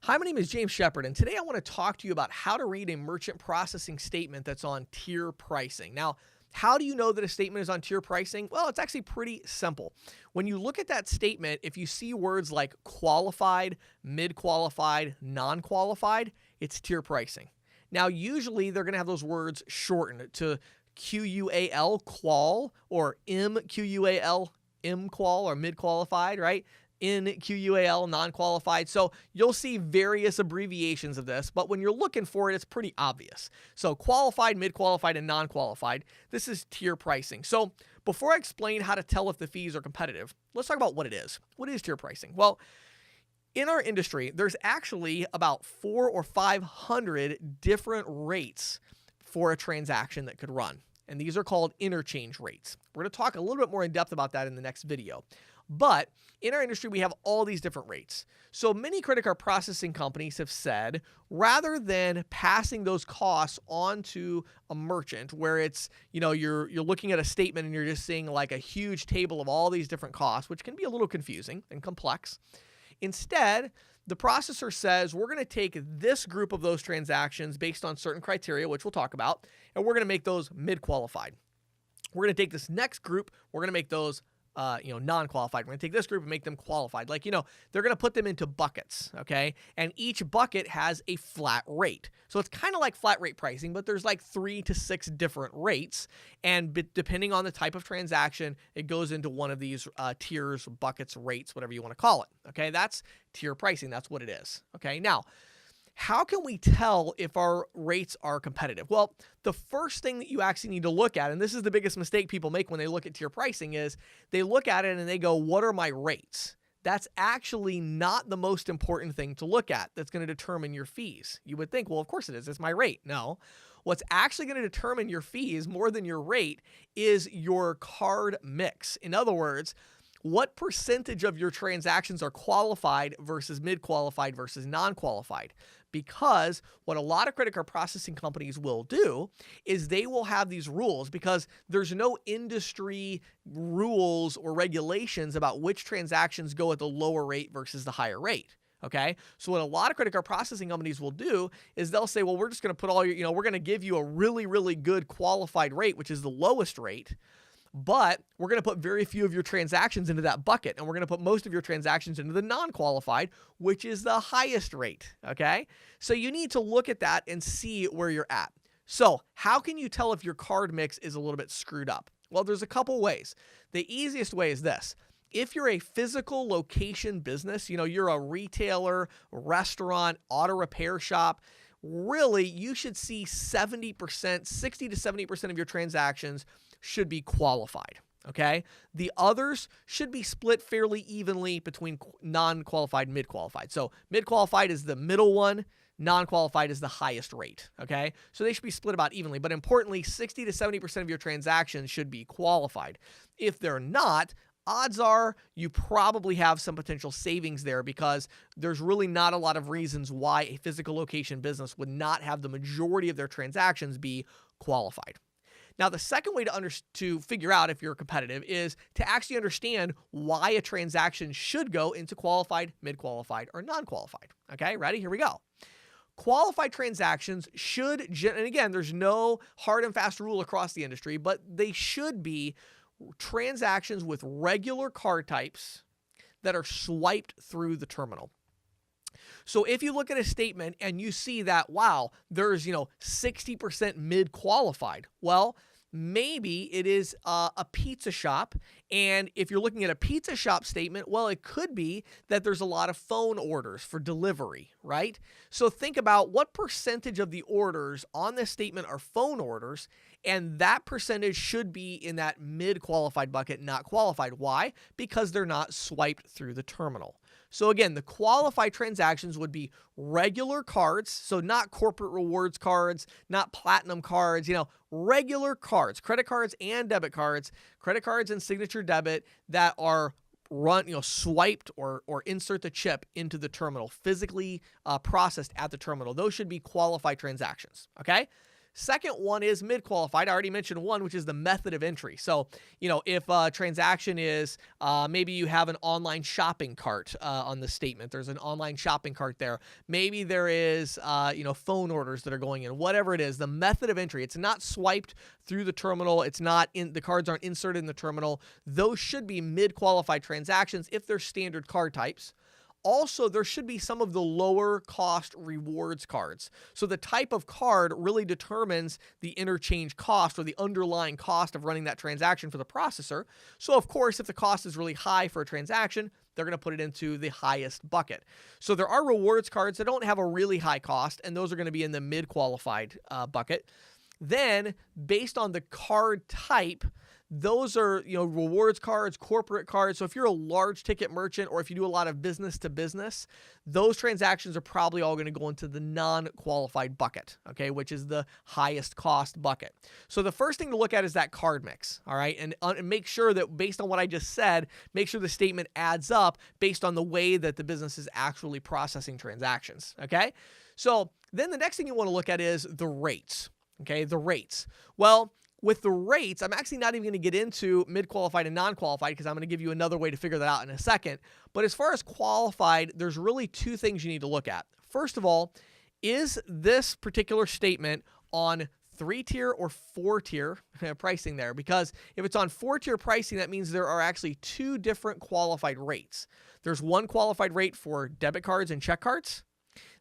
Hi, my name is James Shepard, and today I want to talk to you about how to read a merchant processing statement that's on tier pricing. Now, how do you know that a statement is on tier pricing? Well, it's actually pretty simple. When you look at that statement, if you see words like qualified, mid-qualified, non-qualified, it's tier pricing. Now, usually they're going to have those words shortened to QUAL, qual, or MQUAL, MQual, or mid-qualified, right? NQUAL, non-qualified. So you'll see various abbreviations of this, but when you're looking for it, it's pretty obvious. So qualified, mid-qualified, and non-qualified, this is tier pricing. So before I explain how to tell if the fees are competitive, let's talk about what it is. What is tier pricing? Well, in our industry, there's actually about 400 or 500 different rates for a transaction that could run. And these are called interchange rates. We're going to talk a little bit more in depth about that in the next video. But in our industry, we have all these different rates. So many credit card processing companies have said, rather than passing those costs on to a merchant where it's, you're looking at a statement and you're just seeing like a huge table of all these different costs, which can be a little confusing and complex. Instead, the processor says, we're going to take this group of those transactions based on certain criteria, which we'll talk about, and we're going to make those mid-qualified. We're going to take this next group, we're going to make those non-qualified. We're going to take this group and make them qualified. They're going to put them into buckets, okay? And each bucket has a flat rate. So it's kind of like flat rate pricing, but there's like 3 to 6 different rates. And depending on the type of transaction, it goes into one of these tiers, buckets, rates, whatever you want to call it, okay? That's tier pricing. That's what it is, okay? Now, how can we tell if our rates are competitive? Well, the first thing that you actually need to look at, and this is the biggest mistake people make when they look at tier pricing, is they look at it and they go, what are my rates? That's actually not the most important thing to look at that's going to determine your fees. You would think, well, of course it is. It's my rate. No. What's actually going to determine your fees more than your rate is your card mix. In other words, what percentage of your transactions are qualified versus mid-qualified versus non-qualified? Because what a lot of credit card processing companies will do is they will have these rules because there's no industry rules or regulations about which transactions go at the lower rate versus the higher rate. Okay. So what a lot of credit card processing companies will do is they'll say, well, we're just going to put all your, we're going to give you a really, really good qualified rate, which is the lowest rate. But we're going to put very few of your transactions into that bucket, and we're going to put most of your transactions into the non-qualified, which is the highest rate, okay? So you need to look at that and see where you're at. So how can you tell if your card mix is a little bit screwed up? Well, there's a couple ways. The easiest way is this. If you're a physical location business, you're a retailer, restaurant, auto repair shop, really you should see 70%, 60 to 70% of your transactions should be qualified, okay? The others should be split fairly evenly between non-qualified and mid-qualified. So mid-qualified is the middle one, non-qualified is the highest rate, okay? So they should be split about evenly, but importantly, 60 to 70% of your transactions should be qualified. If they're not, odds are you probably have some potential savings there because there's really not a lot of reasons why a physical location business would not have the majority of their transactions be qualified. Now, the second way to figure out if you're competitive is to actually understand why a transaction should go into qualified, mid-qualified, or non-qualified. Okay, ready? Here we go. Qualified transactions should, and again, there's no hard and fast rule across the industry, but they should be transactions with regular card types that are swiped through the terminal. So if you look at a statement and you see that, wow, there's, 60% mid-qualified, well, maybe it is a pizza shop. And if you're looking at a pizza shop statement, well, it could be that there's a lot of phone orders for delivery, right? So think about what percentage of the orders on this statement are phone orders, and that percentage should be in that mid-qualified bucket, not qualified. Why? Because they're not swiped through the terminal. So again, the qualified transactions would be regular cards, so not corporate rewards cards, not platinum cards, regular cards, credit cards and debit cards, credit cards and signature debit that are swiped or insert the chip into the terminal, physically processed at the terminal. Those should be qualified transactions, okay? Second one is mid-qualified. I already mentioned one, which is the method of entry. So, if a transaction is maybe you have an online shopping cart on the statement. There's an online shopping cart there. Maybe there is, phone orders that are going in. Whatever it is, the method of entry. It's not swiped through the terminal. It's not the cards aren't inserted in the terminal. Those should be mid-qualified transactions if they're standard card types. Also, there should be some of the lower cost rewards cards. So the type of card really determines the interchange cost or the underlying cost of running that transaction for the processor. So of course, if the cost is really high for a transaction, they're going to put it into the highest bucket. So there are rewards cards that don't have a really high cost, and those are going to be in the mid-qualified bucket. Then, based on the card type, those are, rewards cards, corporate cards. So if you're a large ticket merchant or if you do a lot of business to business, those transactions are probably all going to go into the non-qualified bucket, okay, which is the highest cost bucket. So the first thing to look at is that card mix, all right, and make sure that based on what I just said, make sure the statement adds up based on the way that the business is actually processing transactions, okay? So then the next thing you want to look at is the rates, okay, the rates. Well, with the rates, I'm actually not even going to get into mid-qualified and non-qualified because I'm going to give you another way to figure that out in a second. But as far as qualified, there's really two things you need to look at. First of all, is this particular statement on 3-tier or 4-tier pricing there? Because if it's on 4-tier pricing, that means there are actually two different qualified rates. There's one qualified rate for debit cards and check cards.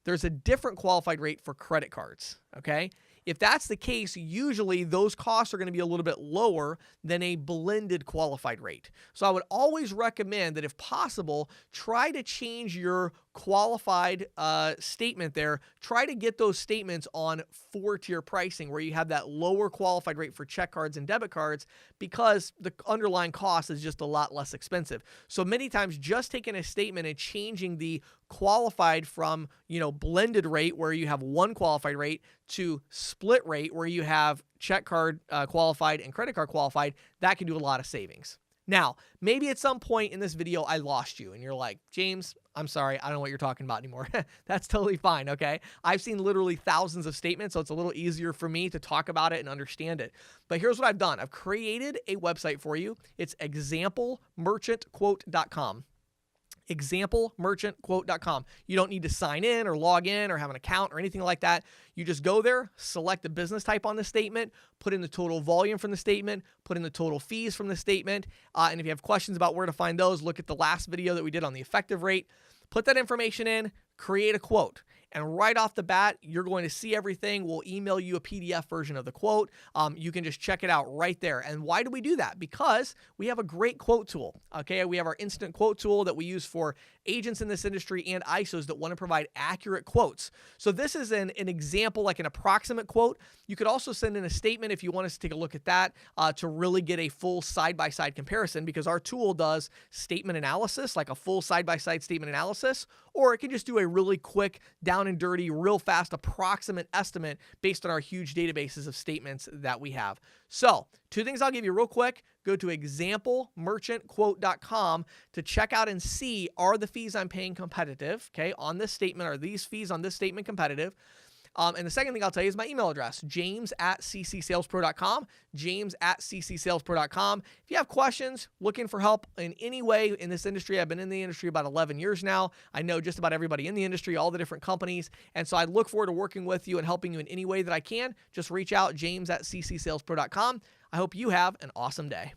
There's a different qualified rate for credit cards, okay? If that's the case, usually those costs are going to be a little bit lower than a blended qualified rate. So I would always recommend that if possible, try to change your qualified statement there. Try to get those statements on 4-tier pricing where you have that lower qualified rate for check cards and debit cards because the underlying cost is just a lot less expensive. So many times just taking a statement and changing the qualified from, blended rate where you have one qualified rate to split rate where you have check card qualified and credit card qualified, that can do a lot of savings. Now, maybe at some point in this video, I lost you and you're like, James, I'm sorry, I don't know what you're talking about anymore. That's totally fine, okay? I've seen literally thousands of statements, so it's a little easier for me to talk about it and understand it. But here's what I've done. I've created a website for you. It's examplemerchantquote.com. examplemerchantquote.com. You don't need to sign in or log in or have an account or anything like that. You just go there, select the business type on the statement, put in the total volume from the statement, put in the total fees from the statement. And if you have questions about where to find those, look at the last video that we did on the effective rate. Put that information in, create a quote. And right off the bat, you're going to see everything. We'll email you a PDF version of the quote. You can just check it out right there. And why do we do that? Because we have a great quote tool. Okay, we have our instant quote tool that we use for agents in this industry and ISOs that want to provide accurate quotes. So this is an example, like an approximate quote. You could also send in a statement if you want us to take a look at that to really get a full side-by-side comparison, because our tool does statement analysis, like a full side-by-side statement analysis, or it can just do a really quick, down and dirty, real fast approximate estimate based on our huge databases of statements that we have. So, two things I'll give you real quick. Go to examplemerchantquote.com to check out and see, are the fees I'm paying competitive, okay, on this statement? Are these fees on this statement competitive? And the second thing I'll tell you is my email address, james@ccsalespro.com, james@ccsalespro.com. If you have questions, looking for help in any way in this industry, I've been in the industry about 11 years now. I know just about everybody in the industry, all the different companies. And so I look forward to working with you and helping you in any way that I can. Just reach out, james@ccsalespro.com. I hope you have an awesome day.